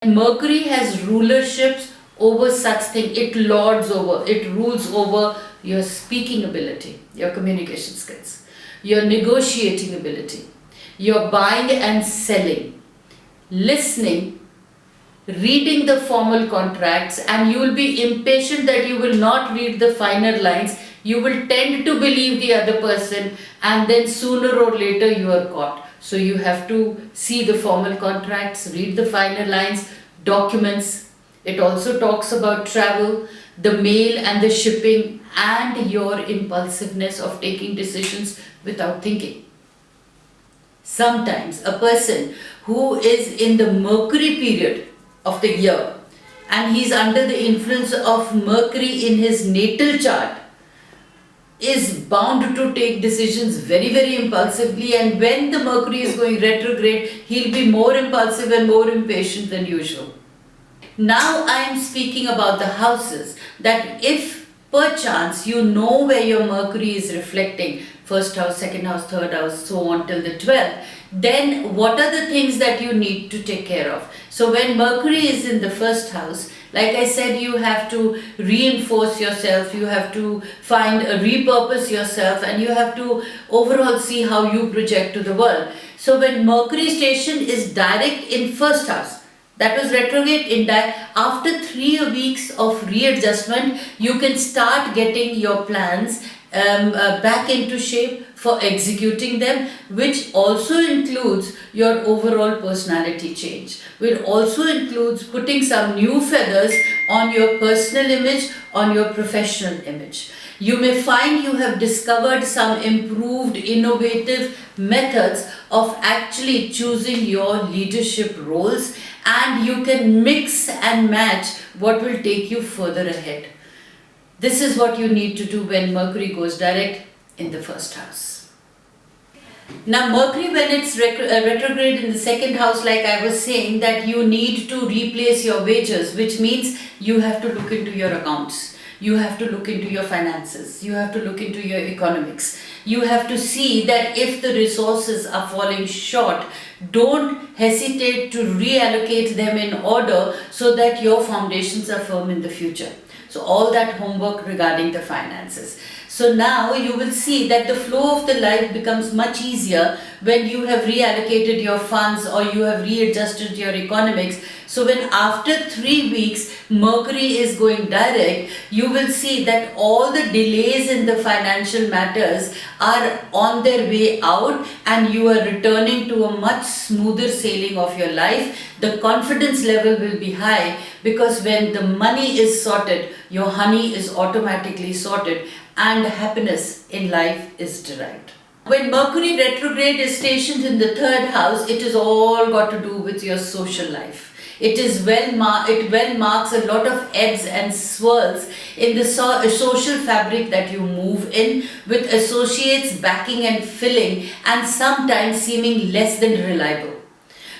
Mercury has rulerships over such thing. It lords over, it rules over your speaking ability, your communication skills, your negotiating ability, your buying and selling, listening, reading the formal contracts, and you will be impatient that you will not read the finer lines. You will tend to believe the other person, and then sooner or later you are caught. So you have to see the formal contracts, read the finer lines, documents. It also talks about travel, the mail and the shipping, and your impulsiveness of taking decisions without thinking. Sometimes a person who is in the Mercury period of the year and he's under the influence of Mercury in his natal chart is bound to take decisions very, very impulsively, and when the Mercury is going retrograde, he'll be more impulsive and more impatient than usual. Now I am speaking about the houses, that if perchance you know where your Mercury is reflecting, first house, second house, third house, so on till the 12th, then what are the things that you need to take care of? So when Mercury is in the first house, like I said, you have to reinforce yourself, you have to repurpose yourself, and you have to overall see how you project to the world. So when Mercury station is direct in first house, that was retrograde in after 3 weeks of readjustment, you can start getting your plans back into shape for executing them, which also includes your overall personality change. It also includes putting some new feathers on your personal image, on your professional image. You may find you have discovered some improved, innovative methods of actually choosing your leadership roles, and you can mix and match what will take you further ahead. This is what you need to do when Mercury goes direct in the first house. Now Mercury, when it's retrograde in the second house, like I was saying, that you need to replace your wages, which means you have to look into your accounts. You have to look into your finances. You have to look into your economics. You have to see that if the resources are falling short, don't hesitate to reallocate them in order so that your foundations are firm in the future. So all that homework regarding the finances. So now you will see that the flow of the life becomes much easier when you have reallocated your funds or you have readjusted your economics. So when after 3 weeks Mercury is going direct, you will see that all the delays in the financial matters are on their way out, and you are returning to a much smoother sailing of your life. The confidence level will be high, because when the money is sorted, your honey is automatically sorted, and happiness in life is derived. When Mercury retrograde is stationed in the third house, it is all got to do with your social life. It well marks a lot of ebbs and swirls in the social fabric that you move in, with associates backing and filling, and sometimes seeming less than reliable.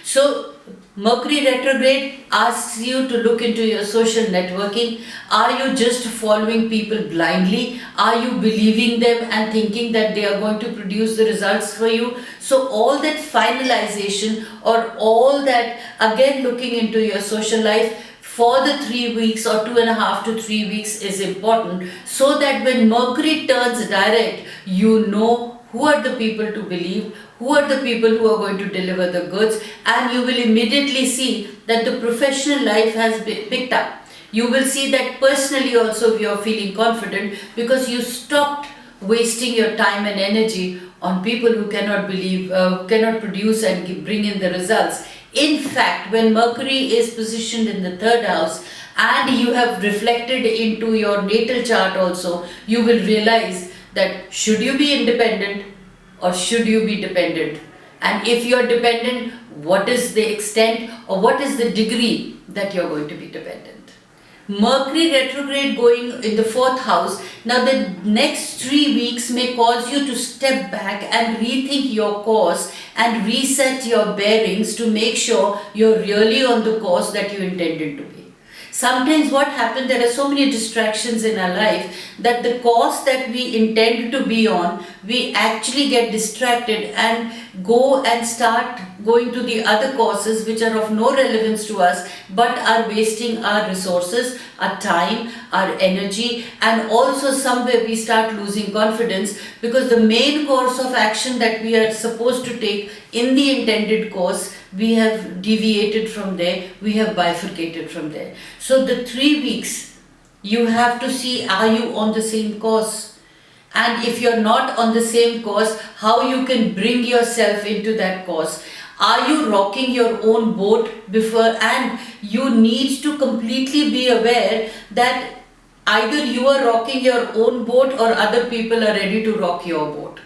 So Mercury retrograde asks you to look into your social networking. Are you just following people blindly? Are you believing them and thinking that they are going to produce the results for you? So all that finalization, or all that again looking into your social life for the 3 weeks or 2.5 to 3 weeks is important, so that when Mercury turns direct, you know who are the people to believe, who are the people who are going to deliver the goods, and you will immediately see that the professional life has been picked up. You will see that personally also you are feeling confident, because you stopped wasting your time and energy on people who cannot produce and bring in the results. In fact, when Mercury is positioned in the third house and you have reflected into your natal chart also, you will realize that should you be independent or should you be dependent? And if you are dependent, what is the extent or what is the degree that you are going to be dependent? Mercury retrograde going in the fourth house. Now the next 3 weeks may cause you to step back and rethink your course and reset your bearings to make sure you're really on the course that you intended to be. Sometimes what happens, there are so many distractions in our life that the course that we intend to be on, we actually get distracted, and go and start going to the other courses which are of no relevance to us but are wasting our resources, our time, our energy, and also somewhere we start losing confidence because the main course of action that we are supposed to take in the intended course, we have deviated from there, we have bifurcated from there. So the 3 weeks, you have to see, are you on the same course? And if you're not on the same course, how you can bring yourself into that course? Are you rocking your own boat before? And you need to completely be aware that either you are rocking your own boat or other people are ready to rock your boat.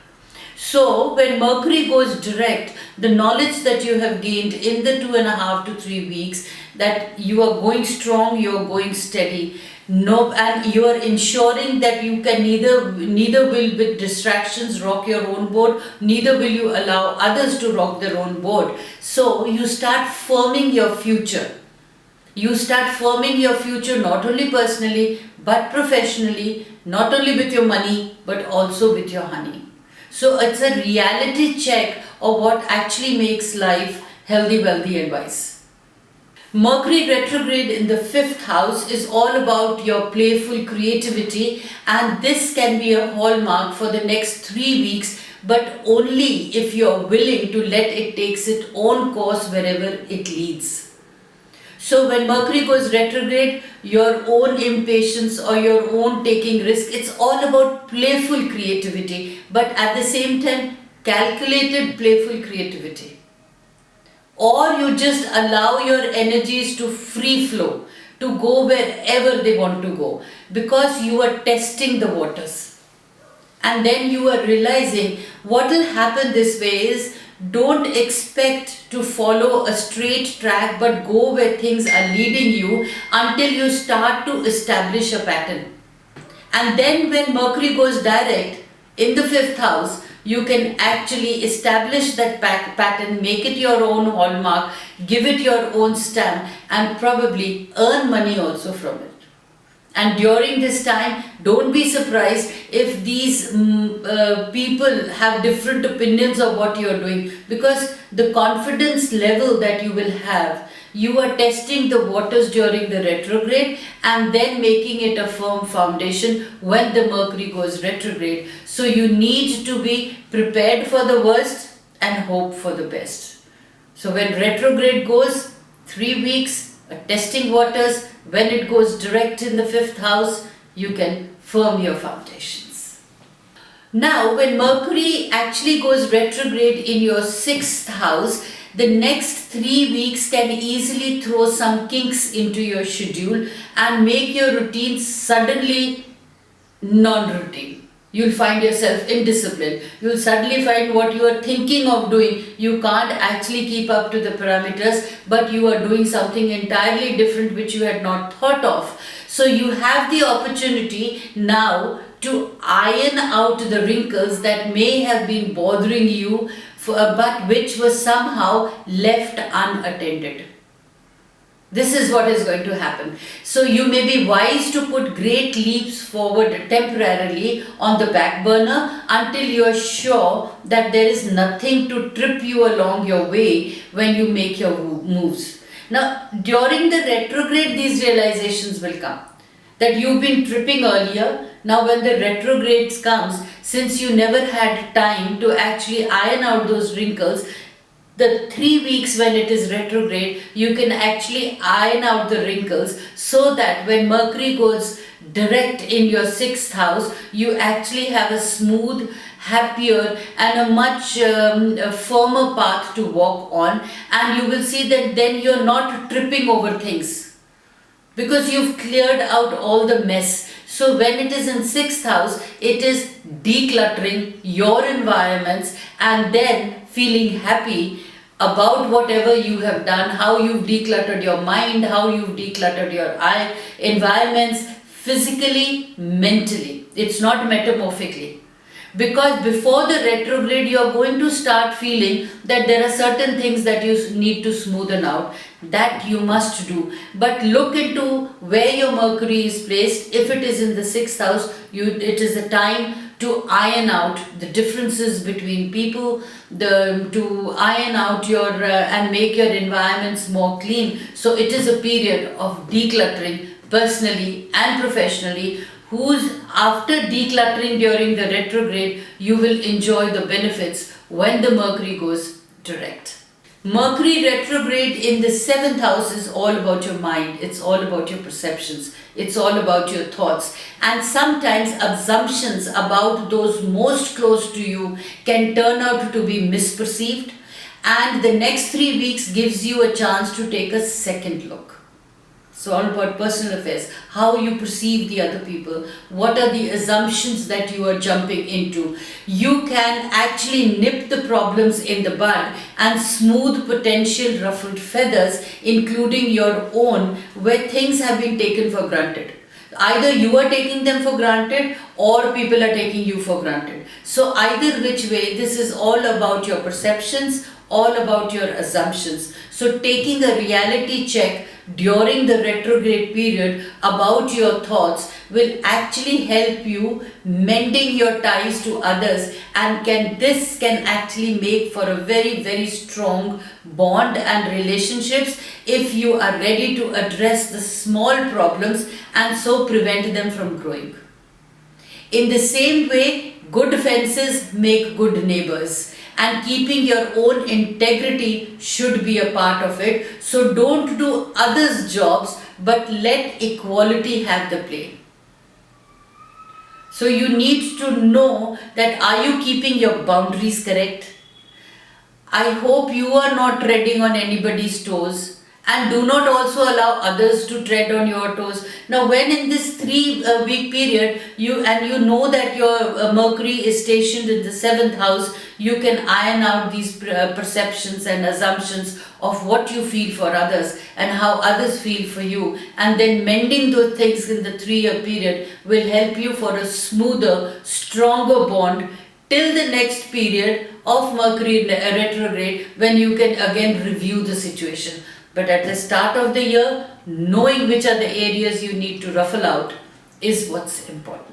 So when Mercury goes direct, the knowledge that you have gained in the 2.5 to 3 weeks, that you are going strong, you are going steady, no, and you are ensuring that you can neither will with distractions rock your own boat, neither will you allow others to rock their own boat. So you start forming your future. You start forming your future not only personally but professionally, not only with your money but also with your honey. So it's a reality check of what actually makes life healthy, wealthy and wise. Mercury retrograde in the 5th house is all about your playful creativity, and this can be a hallmark for the next 3 weeks, but only if you are willing to let it take its own course wherever it leads. So when Mercury goes retrograde, your own impatience or your own taking risk, it's all about playful creativity, but at the same time calculated playful creativity. Or you just allow your energies to free flow, to go wherever they want to go, because you are testing the waters. And then you are realizing what will happen this way is, don't expect to follow a straight track but go where things are leading you until you start to establish a pattern. And then when Mercury goes direct in the 5th house, you can actually establish that pattern, make it your own hallmark, give it your own stamp, and probably earn money also from it. And during this time, don't be surprised if these people have different opinions of what you are doing, because the confidence level that you will have, you are testing the waters during the retrograde and then making it a firm foundation when the Mercury goes retrograde. So you need to be prepared for the worst and hope for the best. So when retrograde goes, 3 weeks, testing waters. When it goes direct in the 5th house, you can firm your foundations. Now when Mercury actually goes retrograde in your 6th house, the next 3 weeks can easily throw some kinks into your schedule and make your routine suddenly non-routine. You'll find yourself indisciplined. You'll suddenly find what you are thinking of doing, you can't actually keep up to the parameters, but you are doing something entirely different which you had not thought of. So you have the opportunity now to iron out the wrinkles that may have been bothering you, but which was somehow left unattended. This is what is going to happen. So you may be wise to put great leaps forward temporarily on the back burner until you are sure that there is nothing to trip you along your way when you make your moves. Now, during the retrograde, these realizations will come. That you've been tripping earlier. Now when the retrograde comes, since you never had time to actually iron out those wrinkles, the 3 weeks when it is retrograde, you can actually iron out the wrinkles so that when Mercury goes direct in your 6th house, you actually have a smooth, happier and a much firmer path to walk on, and you will see that then you're not tripping over things because you've cleared out all the mess. So when it is in 6th house, it is decluttering your environments and then feeling happy about whatever you have done, how you've decluttered your mind, how you've decluttered your environments, physically, mentally. It's not metamorphically. Because before the retrograde, you are going to start feeling that there are certain things that you need to smoothen out, that you must do. But look into where your Mercury is placed. If it is in the 6th house, it is a time to iron out the differences between people, to iron out your and make your environments more clean. So it is a period of decluttering personally and professionally, whose after decluttering during the retrograde, you will enjoy the benefits when the Mercury goes direct. Mercury retrograde in the 7th house is all about your mind, it's all about your perceptions, it's all about your thoughts, and sometimes assumptions about those most close to you can turn out to be misperceived, and the next 3 weeks gives you a chance to take a second look. It's all about personal affairs, how you perceive the other people, what are the assumptions that you are jumping into. You can actually nip the problems in the bud and smooth potential ruffled feathers, including your own, where things have been taken for granted. Either you are taking them for granted or people are taking you for granted. So either which way, this is all about your perceptions, all about your assumptions. So taking a reality check during the retrograde period about your thoughts will actually help you mending your ties to others, and this can actually make for a very, very strong bond and relationships if you are ready to address the small problems and so prevent them from growing. In the same way, good fences make good neighbors, and keeping your own integrity should be a part of it. So don't do others' jobs, but let equality have the play. So you need to know that, are you keeping your boundaries correct? I hope you are not treading on anybody's toes, and do not also allow others to tread on your toes. Now, when in this 3-week period, you know that your Mercury is stationed in the 7th house, you can iron out these perceptions and assumptions of what you feel for others and how others feel for you, and then mending those things in the 3-year period will help you for a smoother, stronger bond till the next period of Mercury retrograde, when you can again review the situation. But at the start of the year, knowing which are the areas you need to ruffle out is what's important.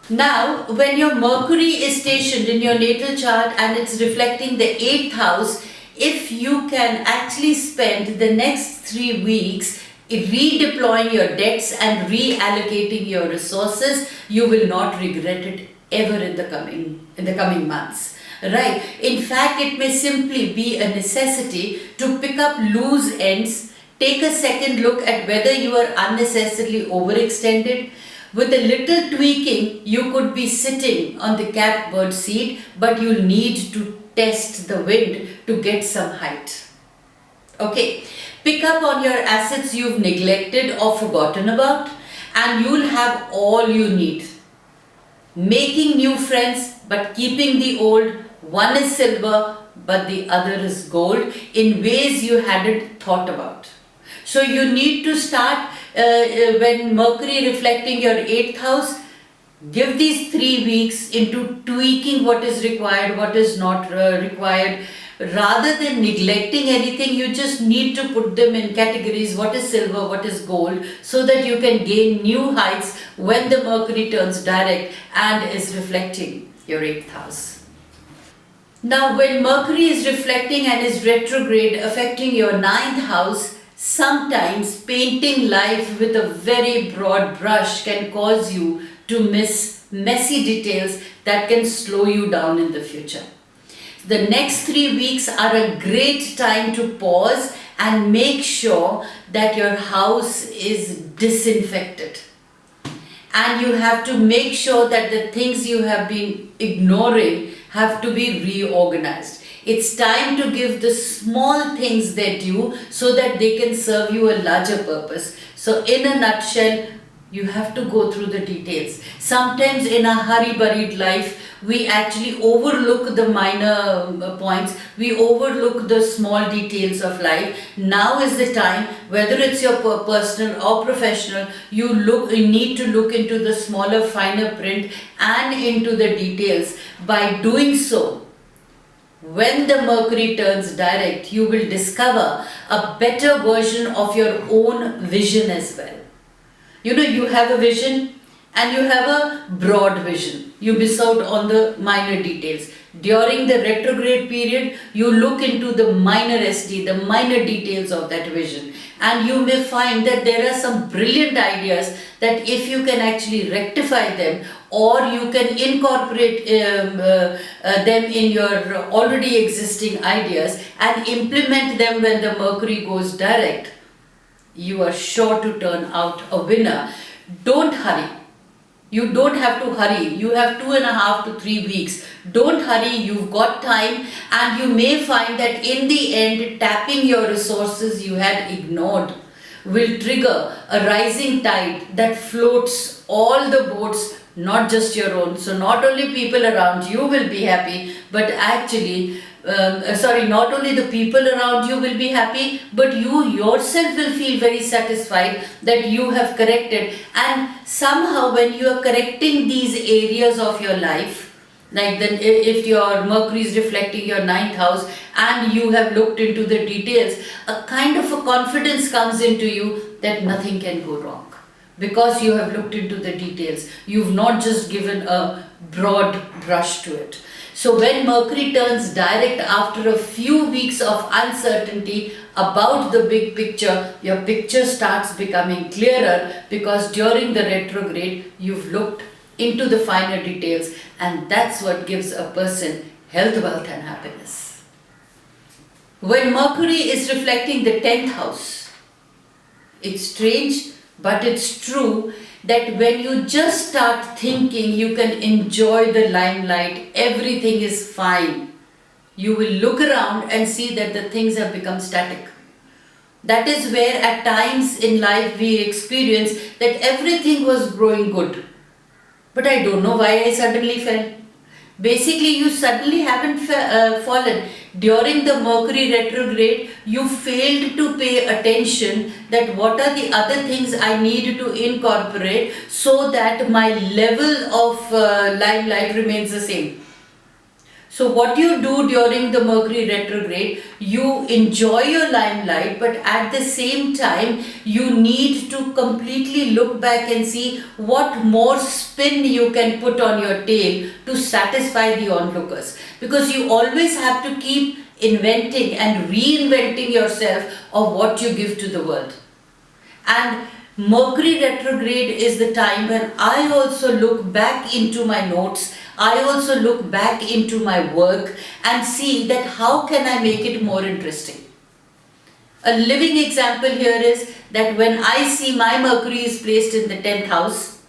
Now, when your Mercury is stationed in your natal chart and it's reflecting the 8th house, if you can actually spend the next 3 weeks redeploying your debts and reallocating your resources, you will not regret it ever in the coming months. Right. In fact, it may simply be a necessity to pick up loose ends, take a second look at whether you are unnecessarily overextended. With a little tweaking, you could be sitting on the catbird seat, but you'll need to test the wind to get some height. Okay. Pick up on your assets you've neglected or forgotten about, and you'll have all you need. Making new friends, but keeping the old. One is silver, but the other is gold, in ways you hadn't thought about. So you need to start when Mercury reflecting your 8th house, give these 3 weeks into tweaking what is required, what is not required. Rather than neglecting anything, you just need to put them in categories, what is silver, what is gold, so that you can gain new heights when the Mercury turns direct and is reflecting your 8th house. Now, when Mercury is reflecting and is retrograde, affecting your 9th house, sometimes painting life with a very broad brush can cause you to miss messy details that can slow you down in the future. The next 3 weeks are a great time to pause and make sure that your house is disinfected. And you have to make sure that the things you have been ignoring have to be reorganized. It's time to give the small things their due so that they can serve you a larger purpose. So in a nutshell, you have to go through the details. Sometimes in a hurry-buried life, we actually overlook the minor points. We overlook the small details of life. Now is the time, whether it's your personal or professional, you need to look into the smaller, finer print and into the details. By doing so, when the Mercury turns direct, you will discover a better version of your own vision as well. You know, you have a vision, and you have a broad vision. You miss out on the minor details. During the retrograde period, you look into the minor SD, the minor details of that vision, and you may find that there are some brilliant ideas that if you can actually rectify them, or you can incorporate them in your already existing ideas and implement them when the Mercury goes direct, you are sure to turn out a winner. Don't hurry. You don't have to hurry. You have 2.5 to 3 weeks. Don't hurry. You've got time, and you may find that in the end, tapping your resources you had ignored will trigger a rising tide that floats all the boats, not just your own. So not only people around you will be happy, but actually not only the people around you will be happy, but you yourself will feel very satisfied that you have corrected. And somehow when you are correcting these areas of your life, like then if your Mercury is reflecting your ninth house and you have looked into the details, a kind of a confidence comes into you that nothing can go wrong. Because you have looked into the details, you've not just given a broad brush to it. So when Mercury turns direct after a few weeks of uncertainty about the big picture, your picture starts becoming clearer, because during the retrograde you've looked into the finer details, and that's what gives a person health, wealth and happiness. When Mercury is reflecting the 10th house, it's strange, but it's true that when you just start thinking you can enjoy the limelight, everything is fine, you will look around and see that the things have become static. That is where at times in life we experience that everything was growing good, but I don't know why I suddenly fell. Basically, you suddenly haven't fallen. During the Mercury retrograde, you failed to pay attention that what are the other things I need to incorporate so that my level of limelight remains the same. So what you do during the Mercury retrograde, you enjoy your limelight, but at the same time, you need to completely look back and see what more spin you can put on your tail to satisfy the onlookers. Because you always have to keep inventing and reinventing yourself of what you give to the world. And Mercury retrograde is the time when I also look back into my notes, I also look back into my work and see that how can I make it more interesting. A living example here is that when I see my Mercury is placed in the 10th house,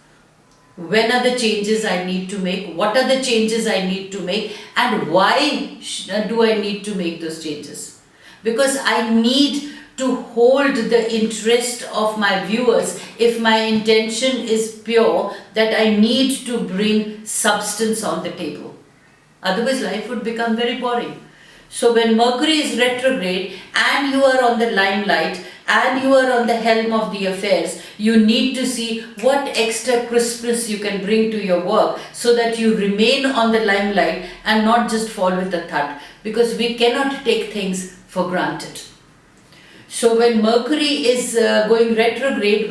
when are the changes I need to make, what are the changes I need to make, and why do I need to make those changes? Because I need to hold the interest of my viewers if my intention is pure, that I need to bring substance on the table. Otherwise life would become very boring. So when Mercury is retrograde and you are on the limelight and you are on the helm of the affairs, you need to see what extra crispness you can bring to your work so that you remain on the limelight and not just fall with a thud, because we cannot take things for granted. So when Mercury is going retrograde,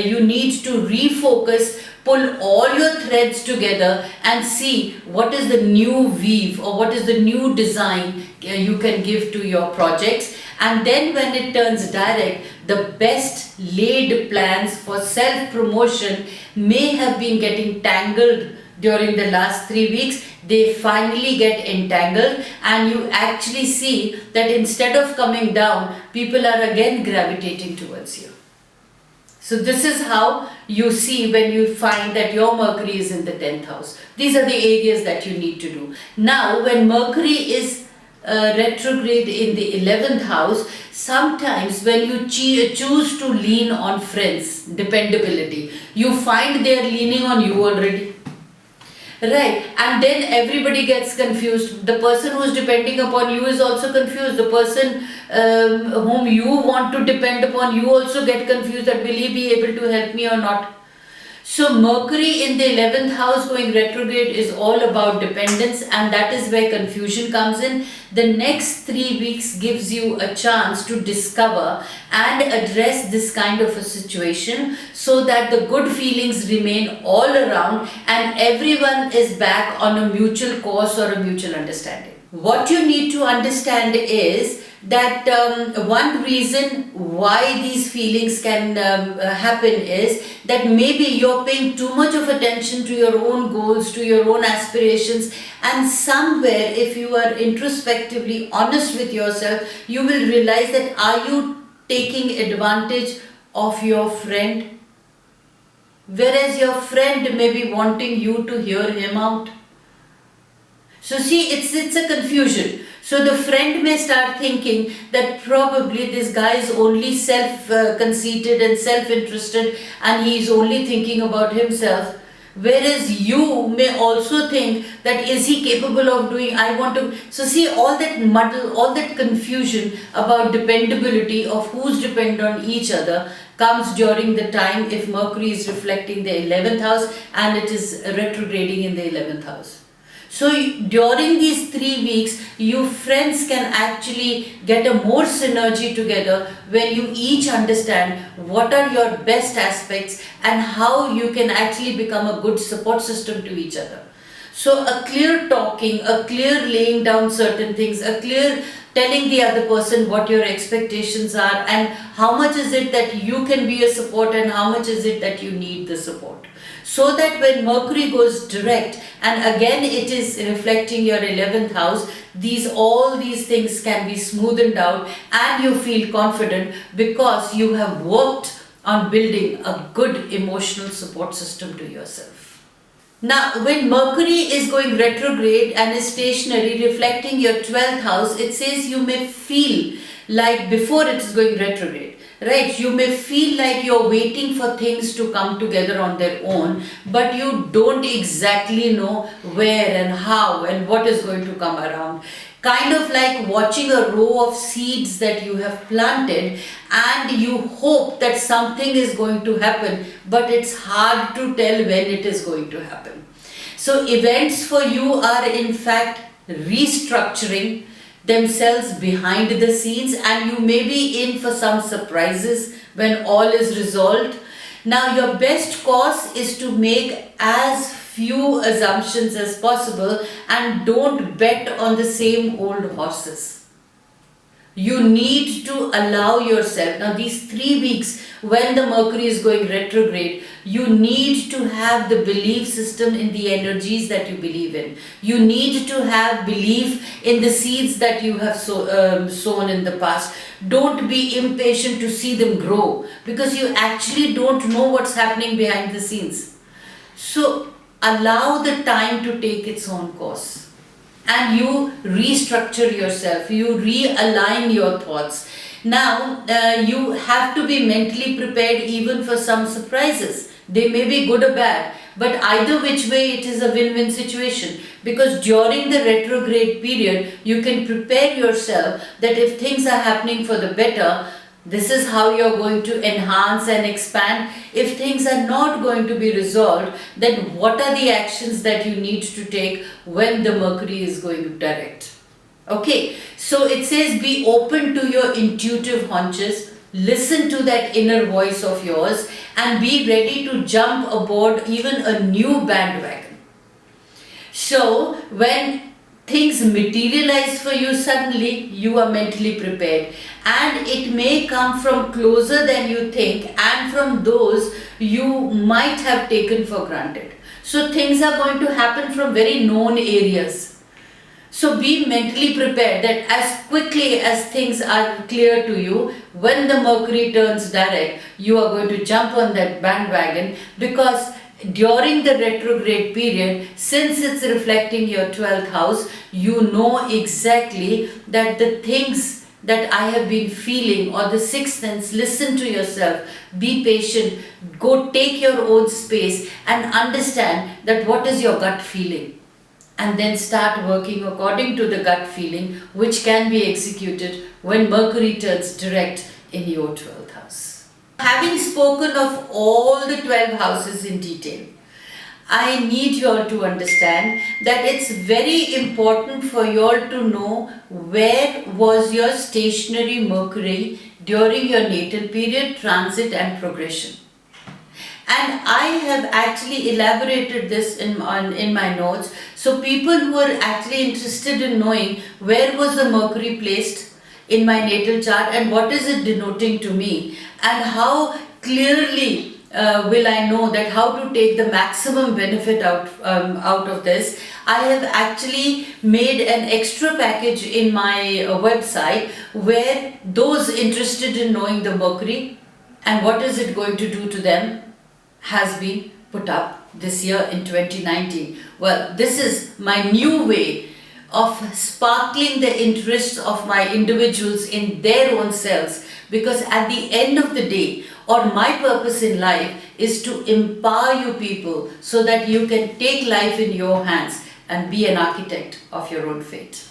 you need to refocus, pull all your threads together and see what is the new weave or what is the new design you can give to your projects. And then when it turns direct, the best laid plans for self-promotion may have been getting tangled during the last 3 weeks. They finally get entangled, and you actually see that instead of coming down, people are again gravitating towards you. So this is how you see when you find that your Mercury is in the 10th house. These are the areas that you need to do. Now when Mercury is retrograde in the 11th house, sometimes when you choose to lean on friends, dependability, you find they are leaning on you already. Right, and then everybody gets confused. The person who is depending upon you is also confused. The person whom you want to depend upon, you also get confused that will he be able to help me or not. So Mercury in the 11th house going retrograde is all about dependence, and that is where confusion comes in. The next 3 weeks gives you a chance to discover and address this kind of a situation so that the good feelings remain all around and everyone is back on a mutual course or a mutual understanding. What you need to understand is that one reason why these feelings can happen is that maybe you're paying too much of attention to your own goals, to your own aspirations, and somewhere if you are introspectively honest with yourself, you will realize that are you taking advantage of your friend, whereas your friend may be wanting you to hear him out. So see, it's a confusion. So the friend may start thinking that probably this guy is only self-conceited and self-interested and he is only thinking about himself. Whereas you may also think that is he capable of doing, I want to. So see, all that muddle, all that confusion about dependability of who's dependent on each other comes during the time if Mercury is reflecting the 11th house and it is retrograding in the 11th house. So during these 3 weeks, you friends can actually get a more synergy together when you each understand what are your best aspects and how you can actually become a good support system to each other. So a clear talking, a clear laying down certain things, a clear telling the other person what your expectations are and how much is it that you can be a support and how much is it that you need the support. So that when Mercury goes direct and again it is reflecting your 11th house, all these things can be smoothened out and you feel confident because you have worked on building a good emotional support system to yourself. Now, when Mercury is going retrograde and is stationary, reflecting your 12th house, it says you may feel like before it is going retrograde, right? You may feel like you're waiting for things to come together on their own, but you don't exactly know where and how and what is going to come around. Kind of like watching a row of seeds that you have planted and you hope that something is going to happen, but it's hard to tell when it is going to happen. So events for you are in fact restructuring themselves behind the scenes and you may be in for some surprises when all is resolved. Now your best course is to make as few assumptions as possible and don't bet on the same old horses. You need to allow yourself, now these 3 weeks when the Mercury is going retrograde, you need to have the belief system in the energies that you believe in. You need to have belief in the seeds that you have sown in the past. Don't be impatient to see them grow because you actually don't know what's happening behind the scenes. So allow the time to take its own course. And you restructure yourself, you realign your thoughts. Now, you have to be mentally prepared even for some surprises. They may be good or bad, but either which way it is a win-win situation. Because during the retrograde period, you can prepare yourself that if things are happening for the better, this is how you're going to enhance and expand. If things are not going to be resolved, then what are the actions that you need to take when the Mercury is going direct? Okay, so it says be open to your intuitive hunches, listen to that inner voice of yours and be ready to jump aboard even a new bandwagon. So when things materialize for you suddenly, you are mentally prepared and it may come from closer than you think and from those you might have taken for granted. So things are going to happen from very known areas. So be mentally prepared that as quickly as things are clear to you, when the Mercury turns direct, you are going to jump on that bandwagon because during the retrograde period, since it's reflecting your 12th house, you know exactly that the things that I have been feeling or the sixth sense, listen to yourself, be patient, go take your own space and understand that what is your gut feeling. And then start working according to the gut feeling which can be executed when Mercury turns direct in your 12th house. Having spoken spoken of all the 12 houses in detail. I need you all to understand that it's very important for you all to know where was your stationary Mercury during your natal period, transit and progression. And I have actually elaborated this in my notes. So people who are actually interested in knowing where was the Mercury placed in my natal chart and what is it denoting to me, and how clearly will I know that how to take the maximum benefit out of this. I have actually made an extra package in my website where those interested in knowing the Mercury and what is it going to do to them has been put up this year in 2019. Well, this is my new way of sparkling the interests of my individuals in their own selves, because at the end of the day, or my purpose in life is to empower you people so that you can take life in your hands and be an architect of your own fate.